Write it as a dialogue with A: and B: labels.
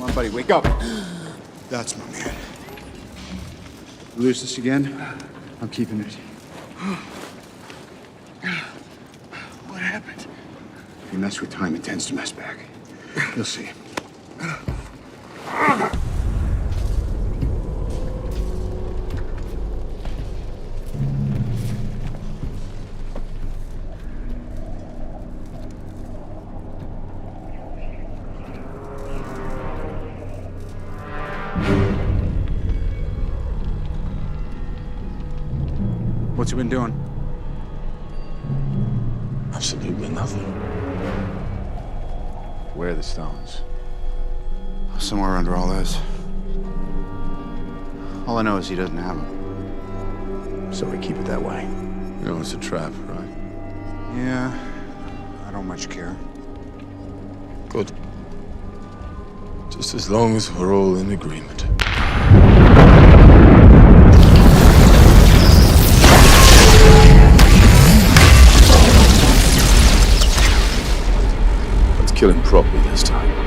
A: Come on, buddy, wake up. That's my man. You lose this again, I'm keeping it.
B: What happened?
A: You mess with time, it tends to mess back. You'll see. What's he been doing?
C: Absolutely nothing.
A: Where are the stones? Somewhere under all this. All I know is he doesn't have them. So we keep it that way.
C: You know it's a trap, right?
A: Yeah, I don't much care.
C: Good. Just as long as we're all in agreement. Let's kill him properly this time.